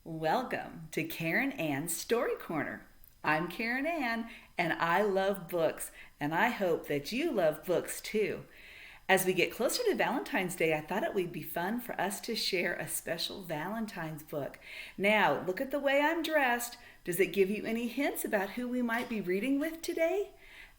Welcome to Karen Ann's Story Corner. I'm Karen Ann, and I love books, and I hope that you love books too. As we get closer to Valentine's Day, I thought it would be fun for us to share a special Valentine's book. Now, look at the way I'm dressed. Does it give you any hints about who we might be reading with today?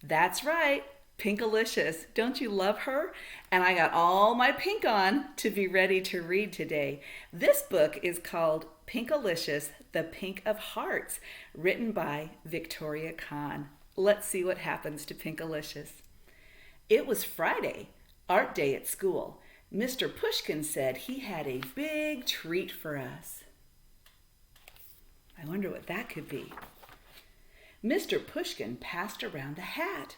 That's right, Pinkalicious. Don't you love her? And I got all my pink on to be ready to read today. This book is called Pinkalicious, The Pink of Hearts, written by Victoria Kann. Let's see what happens to Pinkalicious. It was Friday, art day at school. Mr. Pushkin said he had a big treat for us. I wonder what that could be. Mr. Pushkin passed around a hat.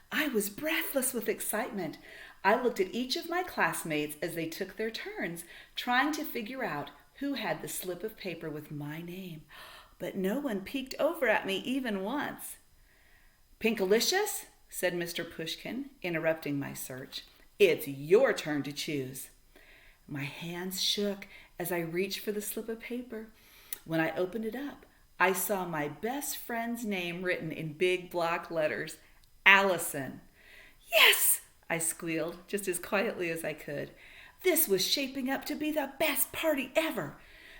I was breathless with excitement. I looked at each of my classmates as they took their turns, trying to figure out who had the slip of paper with my name. But no one peeked over at me even once. "Pinkalicious," said Mr. Pushkin, interrupting my search. "It's your turn to choose." My hands shook as I reached for the slip of paper. When I opened it up, I saw my best friend's name written in big block letters, Allison. "Yes!" I squealed, just as quietly as I could. This was shaping up to be the best party ever.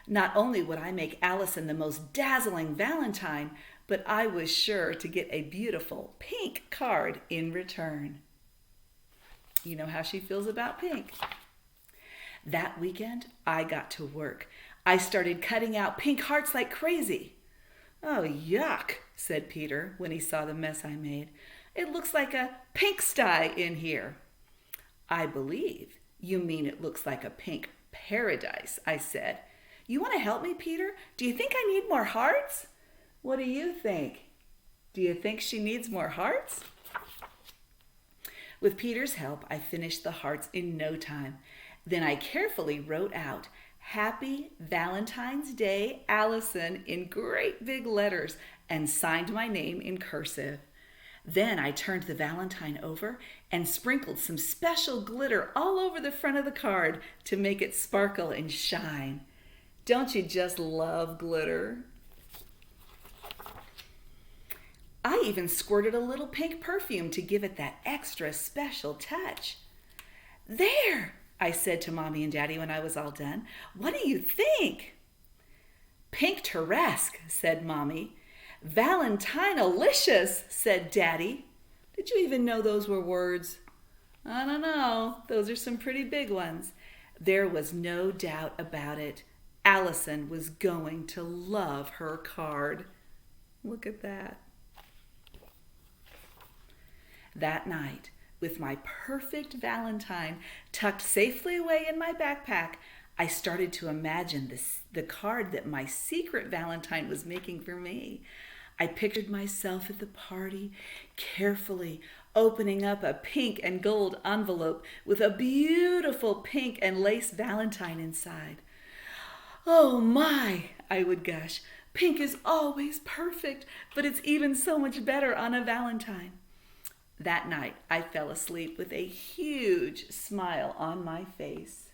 Not only would I make Allison the most dazzling Valentine, but I was sure to get a beautiful pink card in return. You know how she feels about pink. That weekend, I got to work. I started cutting out pink hearts like crazy. "Oh, yuck," said Peter when he saw the mess I made. "It looks like a pinkstye in here." "I believe you mean it looks like a pink paradise," I said. "You want to help me, Peter? Do you think I need more hearts?" What do you think? Do you think she needs more hearts? With Peter's help, I finished the hearts in no time. Then I carefully wrote out, "Happy Valentine's Day, Allison," in great big letters and signed my name in cursive. Then I turned the Valentine over and sprinkled some special glitter all over the front of the card to make it sparkle and shine. Don't you just love glitter? I even squirted a little pink perfume to give it that extra special touch. "There," I said to Mommy and Daddy when I was all done. "What do you think?" "Pink-turesque," said Mommy. "Valentine-alicious," said Daddy. Did you even know those were words? I don't know. Those are some pretty big ones. There was no doubt about it. Allison was going to love her card. Look at that. That night, with my perfect Valentine tucked safely away in my backpack, I started to imagine the card that my secret Valentine was making for me. I pictured myself at the party, carefully opening up a pink and gold envelope with a beautiful pink and lace Valentine inside. "Oh my," I would gush, "pink is always perfect, but it's even so much better on a Valentine." That night, I fell asleep with a huge smile on my face.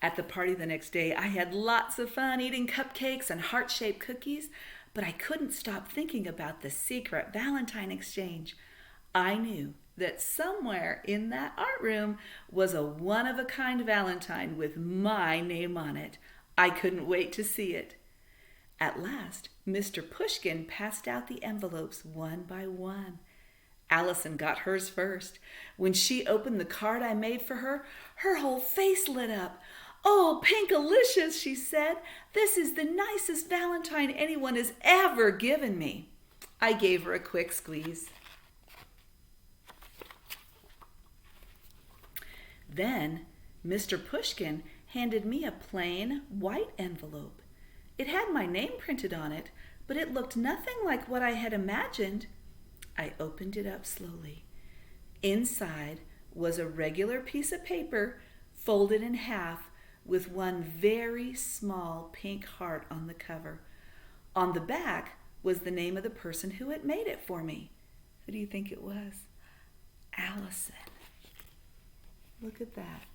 At the party the next day, I had lots of fun eating cupcakes and heart-shaped cookies, but I couldn't stop thinking about the secret Valentine exchange. I knew that somewhere in that art room was a one-of-a-kind Valentine with my name on it. I couldn't wait to see it. At last, Mr. Pushkin passed out the envelopes one by one. Allison got hers first. When she opened the card I made for her, her whole face lit up. "Oh, Pinkalicious," she said. "This is the nicest Valentine anyone has ever given me." I gave her a quick squeeze. Then Mr. Pushkin handed me a plain white envelope. It had my name printed on it, but it looked nothing like what I had imagined. I opened it up slowly. Inside was a regular piece of paper folded in half with one very small pink heart on the cover. On the back was the name of the person who had made it for me. Who do you think it was? Allison. Look at that.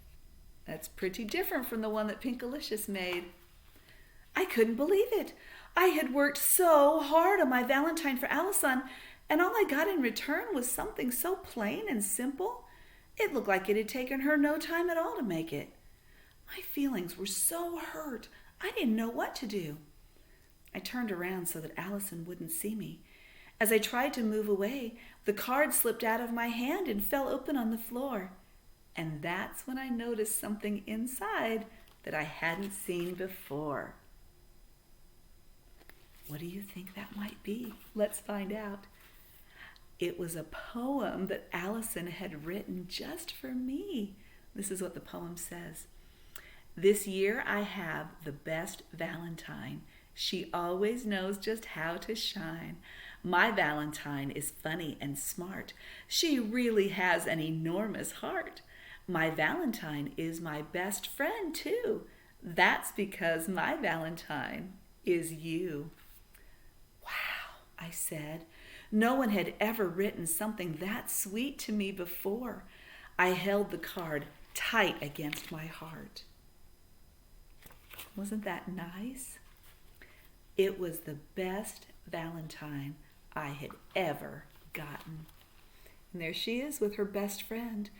That's pretty different from the one that Pinkalicious made. I couldn't believe it. I had worked so hard on my Valentine for Allison, and all I got in return was something so plain and simple. It looked like it had taken her no time at all to make it. My feelings were so hurt, I didn't know what to do. I turned around so that Allison wouldn't see me. As I tried to move away, the card slipped out of my hand and fell open on the floor. And that's when I noticed something inside that I hadn't seen before. What do you think that might be? Let's find out. It was a poem that Allison had written just for me. This is what the poem says. This year I have the best Valentine. She always knows just how to shine. My Valentine is funny and smart. She really has an enormous heart. My Valentine is my best friend too. That's because my Valentine is you. Wow, I said. No one had ever written something that sweet to me before. I held the card tight against my heart. Wasn't that nice? It was the best Valentine I had ever gotten. And there she is with her best friend.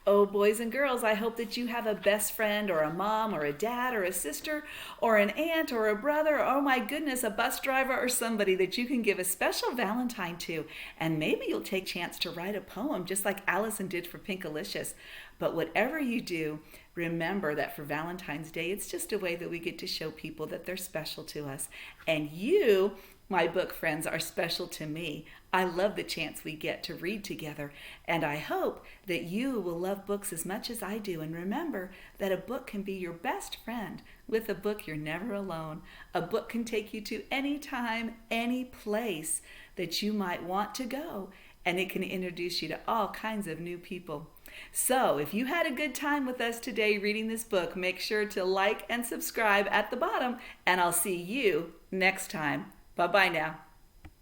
Oh, boys and girls, I hope that you have a best friend or a mom or a dad or a sister or an aunt or a brother or, oh my goodness, a bus driver or somebody that you can give a special Valentine to. And maybe you'll take a chance to write a poem just like Allison did for Pinkalicious. But whatever you do, remember that for Valentine's Day, it's just a way that we get to show people that they're special to us. And you, my book friends, are special to me. I love the chance we get to read together, and I hope that you will love books as much as I do. And remember that a book can be your best friend. With a book, you're never alone. A book can take you to any time, any place that you might want to go, and it can introduce you to all kinds of new people. So if you had a good time with us today reading this book, make sure to like and subscribe at the bottom, and I'll see you next time. Bye-bye now.